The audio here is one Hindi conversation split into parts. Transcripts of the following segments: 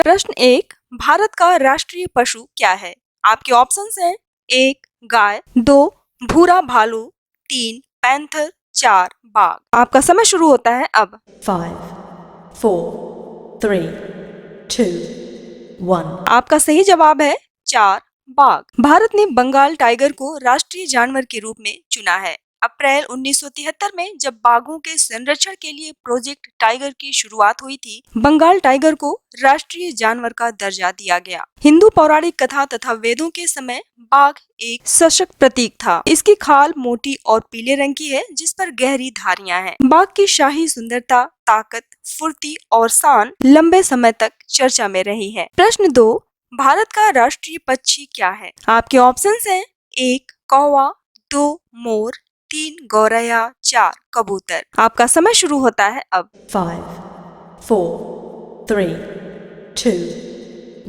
प्रश्न एक, भारत का राष्ट्रीय पशु क्या है? आपके ऑप्शंस हैं एक गाय, दो भूरा भालू, तीन पैंथर, चार बाघ। आपका समय शुरू होता है अब। 5, 4, 3, 2, 1. आपका सही जवाब है चार बाघ। भारत ने बंगाल टाइगर को राष्ट्रीय जानवर के रूप में चुना है। अप्रैल 1973 में जब बाघों के संरक्षण के लिए प्रोजेक्ट टाइगर की शुरुआत हुई थी, बंगाल टाइगर को राष्ट्रीय जानवर का दर्जा दिया गया। हिंदू पौराणिक कथा तथा वेदों के समय बाघ एक सशक्त प्रतीक था। इसकी खाल मोटी और पीले रंग की है, जिस पर गहरी धारियां हैं। बाघ की शाही सुंदरता, ताकत, फुर्ती और शान लंबे समय तक चर्चा में रही है। प्रश्न दो, भारत का राष्ट्रीय पक्षी क्या है? आपके ऑप्शंस हैं एक कौवा, दो मोर, तीन गौरैया, चार कबूतर। आपका समय शुरू होता है अब। 5, 4, 3, 2,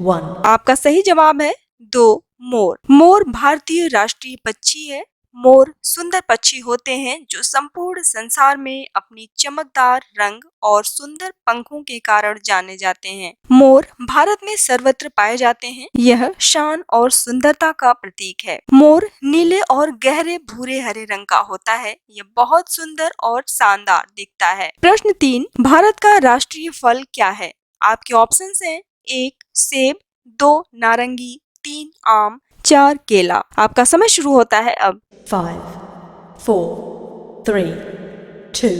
1. आपका सही जवाब है दो मोर। मोर भारतीय राष्ट्रीय पक्षी है। मोर सुंदर पक्षी होते हैं जो संपूर्ण संसार में अपनी चमकदार रंग और सुंदर पंखों के कारण जाने जाते हैं। मोर भारत में सर्वत्र पाए जाते हैं। यह शान और सुंदरता का प्रतीक है। मोर नीले और गहरे भूरे हरे रंग का होता है। यह बहुत सुंदर और शानदार दिखता है। प्रश्न तीन, भारत का राष्ट्रीय फल क्या है? आपके ऑप्शंस हैं एक सेब, दो नारंगी, तीन आम, चार केला। आपका समय शुरू होता है अब। 5, 4, 3, 2,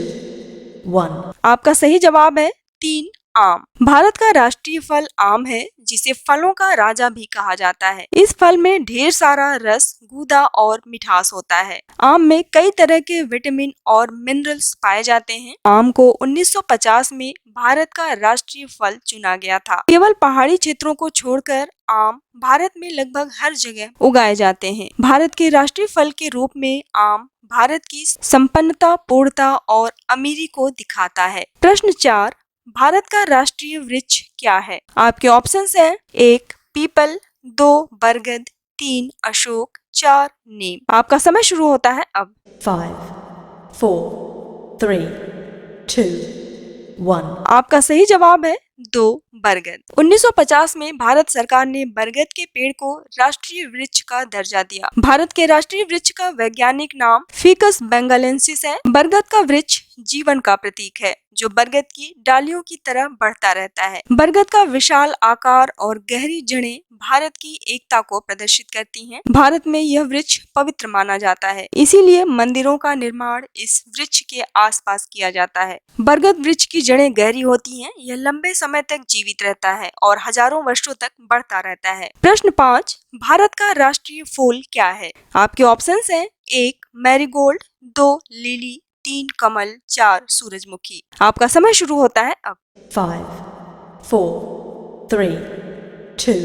1. आपका सही जवाब है तीन आम। भारत का राष्ट्रीय फल आम है, जिसे फलों का राजा भी कहा जाता है। इस फल में ढेर सारा रस, गूदा और मिठास होता है। आम में कई तरह के विटामिन और मिनरल्स पाए जाते हैं। आम को 1950 में भारत का राष्ट्रीय फल चुना गया था। केवल पहाड़ी क्षेत्रों को छोड़कर आम भारत में लगभग हर जगह उगाए जाते हैं। भारत के राष्ट्रीय फल के रूप में आम भारत की संपन्नता, पूर्णता और अमीरी को दिखाता है। प्रश्न चार, भारत का राष्ट्रीय वृक्ष क्या है? आपके ऑप्शंस हैं एक पीपल, दो बरगद, तीन अशोक, चार नीम। आपका समय शुरू होता है अब। 5, 4, 3, 2, 1. आपका सही जवाब है दो बरगद। 1950 में भारत सरकार ने बरगद के पेड़ को राष्ट्रीय वृक्ष का दर्जा दिया। भारत के राष्ट्रीय वृक्ष का वैज्ञानिक नाम फिकस बेंगालेंसिस है। बरगद का वृक्ष जीवन का प्रतीक है, जो बरगद की डालियों की तरह बढ़ता रहता है। बरगद का विशाल आकार और गहरी जड़ें भारत की एकता को प्रदर्शित करती हैं। भारत में यह वृक्ष पवित्र माना जाता है, इसीलिए मंदिरों का निर्माण इस वृक्ष के आसपास किया जाता है। बरगद वृक्ष की जड़ें गहरी होती हैं। यह लंबे समय तक जीवित रहता है और हजारों वर्षों तक बढ़ता रहता है। प्रश्न पाँच, भारत का राष्ट्रीय फूल क्या है? आपके ऑप्शंस हैं एक मैरीगोल्ड, दो लिली, तीन कमल, चार सूरजमुखी। आपका समय शुरू होता है अब। 5, 4, 3, 2,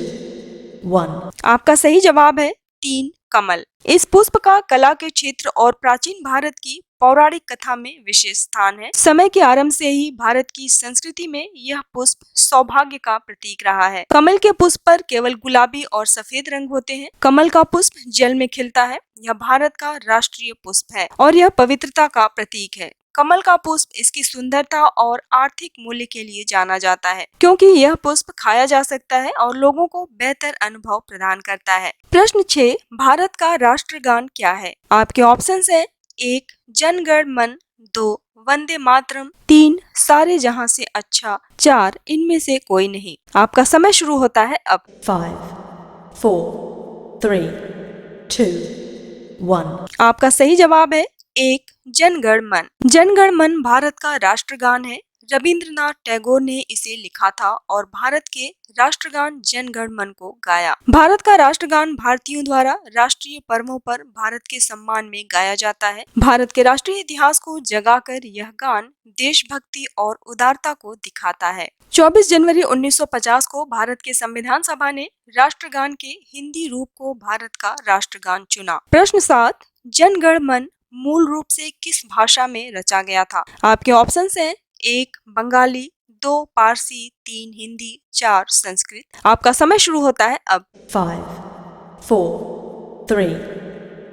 1. आपका सही जवाब है तीन कमल। इस पुष्प का कला के क्षेत्र और प्राचीन भारत की पौराणिक कथा में विशेष स्थान है। समय के आरंभ से ही भारत की संस्कृति में यह पुष्प सौभाग्य का प्रतीक रहा है। कमल के पुष्प पर केवल गुलाबी और सफेद रंग होते हैं। कमल का पुष्प जल में खिलता है। यह भारत का राष्ट्रीय पुष्प है और यह पवित्रता का प्रतीक है। कमल का पुष्प इसकी सुंदरता और आर्थिक मूल्य के लिए जाना जाता है, क्योंकि यह पुष्प खाया जा सकता है और लोगों को बेहतर अनुभव प्रदान करता है। प्रश्न 6, भारत का राष्ट्रगान क्या है? आपके ऑप्शंस हैं एक जन गण मन, दो वंदे मातरम, तीन सारे जहां से अच्छा, चार इनमें से कोई नहीं। आपका समय शुरू होता है अब। 5, 4, 3, 2, 1. आपका सही जवाब है एक जनगण मन। जनगण मन भारत का राष्ट्रगान है। रविंद्रनाथ टैगोर ने इसे लिखा था और भारत के राष्ट्रगान जनगण मन को गाया। भारत का राष्ट्रगान भारतीयों द्वारा राष्ट्रीय पर्वों पर भारत के सम्मान में गाया जाता है। भारत के राष्ट्रीय इतिहास को जगाकर यह गान देशभक्ति और उदारता को दिखाता है। 24 जनवरी 1950 को भारत के संविधान सभा ने राष्ट्रगान के हिंदी रूप को भारत का राष्ट्रगान चुना। प्रश्न 7, जनगण मन मूल रूप से किस भाषा में रचा गया था? आपके ऑप्शंस हैं एक बंगाली, दो पारसी, तीन हिंदी, चार संस्कृत। आपका समय शुरू होता है अब। 5, 4, 3,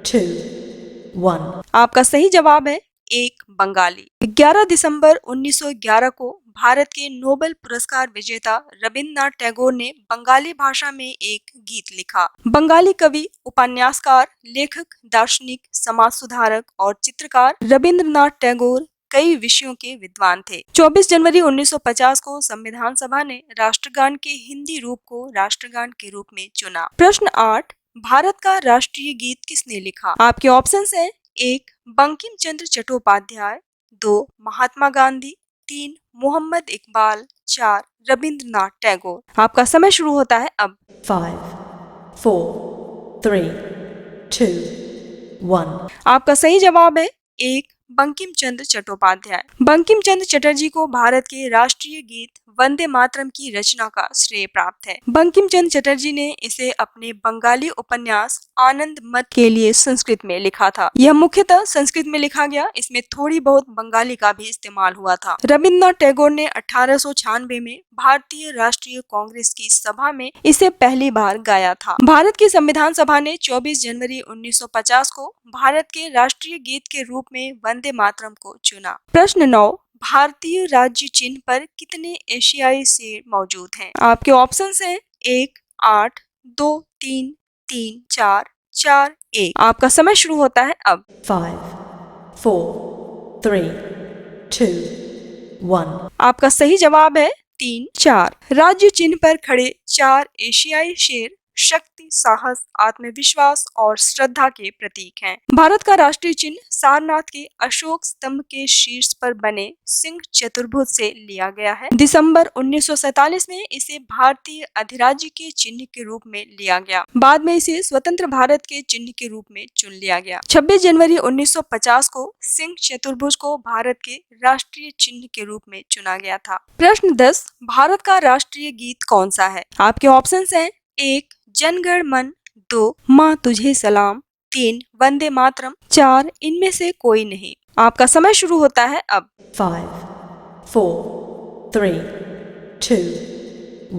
2, 1. आपका सही जवाब है एक बंगाली। 11 दिसंबर 1911 को भारत के नोबेल पुरस्कार विजेता रविंद्रनाथ टैगोर ने बंगाली भाषा में एक गीत लिखा। बंगाली कवि, उपन्यासकार, लेखक, दार्शनिक, समाज सुधारक और चित्रकार रविंद्रनाथ टैगोर कई विषयों के विद्वान थे। 24 जनवरी 1950 को संविधान सभा ने राष्ट्रगान के हिंदी रूप को राष्ट्रगान के रूप में चुना। प्रश्न 8, भारत का राष्ट्रीय गीत किसने लिखा? आपके ऑप्शंस हैं 1 बंकिम चंद्र चट्टोपाध्याय, 2 महात्मा गांधी, 3 मोहम्मद इकबाल, 4 रविंद्रनाथ टैगोर। आपका समय शुरू होता है अब। 5, 4, 3, 2, 1. आपका सही जवाब है 1 बंकिम चंद्र चट्टोपाध्याय। बंकिम चंद्र चटर्जी को भारत के राष्ट्रीय गीत वंदे मातरम की रचना का श्रेय प्राप्त है। बंकिम चंद्र चटर्जी ने इसे अपने बंगाली उपन्यास आनंद मठ के लिए संस्कृत में लिखा था। यह मुख्यतः संस्कृत में लिखा गया, इसमें थोड़ी बहुत बंगाली का भी इस्तेमाल हुआ था। रविंद्रनाथ टैगोर ने 1896 में भारतीय राष्ट्रीय कांग्रेस की सभा में इसे पहली बार गाया था। भारत की संविधान सभा ने 24 जनवरी 1950 को भारत के राष्ट्रीय गीत के रूप में वंदे मातरम को चुना। प्रश्न 9, भारतीय राज्य चिन्ह पर कितने एशियाई शेर मौजूद हैं? आपके ऑप्शंस हैं 1 8, 2 3, 3 4, 4 1। आपका समय शुरू होता है अब। 5, 4, 3, 2, 1. आपका सही जवाब है 3 4। राज्य चिन्ह पर खड़े 4 एशियाई शेर शक्ति, साहस, आत्मविश्वास और श्रद्धा के प्रतीक हैं। भारत का राष्ट्रीय चिन्ह सारनाथ के अशोक स्तंभ के शीर्ष पर बने सिंह चतुर्भुज से लिया गया है। दिसंबर 1947 में इसे भारतीय अधिराज्य के चिन्ह के रूप में लिया गया। बाद में इसे स्वतंत्र भारत के चिन्ह के रूप में चुन लिया गया। 26 जनवरी 1950 को सिंह चतुर्भुज को भारत के राष्ट्रीय चिन्ह के रूप में चुना गया था। प्रश्न 10, भारत का राष्ट्रीय गीत कौन सा है? आपके ऑप्शंस हैं 1 जनगण मन, 2 माँ तुझे सलाम, 3 वंदे मातरम, 4 इनमें से कोई नहीं। आपका समय शुरू होता है अब। 5, 4, 3, 2,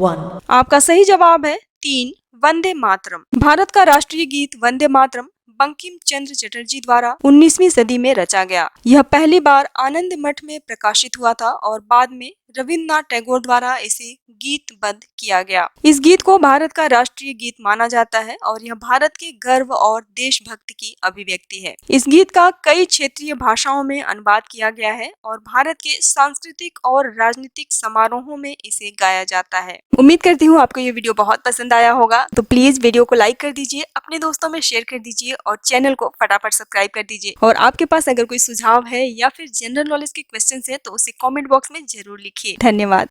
1. आपका सही जवाब है 3 वंदे मातरम। भारत का राष्ट्रीय गीत वंदे मातरम बंकिम चंद्र चटर्जी द्वारा 19वीं सदी में रचा गया। यह पहली बार आनंद मठ में प्रकाशित हुआ था और बाद में रविंद्रनाथ टैगोर द्वारा इसे गीतबद्ध किया गया। इस गीत को भारत का राष्ट्रीय गीत माना जाता है और यह भारत के गर्व और देशभक्ति की अभिव्यक्ति है। इस गीत का कई क्षेत्रीय भाषाओं में अनुवाद किया गया है और भारत के सांस्कृतिक और राजनीतिक समारोहों में इसे गाया जाता है। उम्मीद करती हूँ आपको ये वीडियो बहुत पसंद आया होगा, तो प्लीज वीडियो को लाइक कर दीजिए, अपने दोस्तों में शेयर कर दीजिए और चैनल को फटाफट सब्सक्राइब कर दीजिए। और आपके पास अगर कोई सुझाव है या फिर जनरल नॉलेज के क्वेश्चन है तो उसे कमेंट बॉक्स में जरूर लिखिए। धन्यवाद।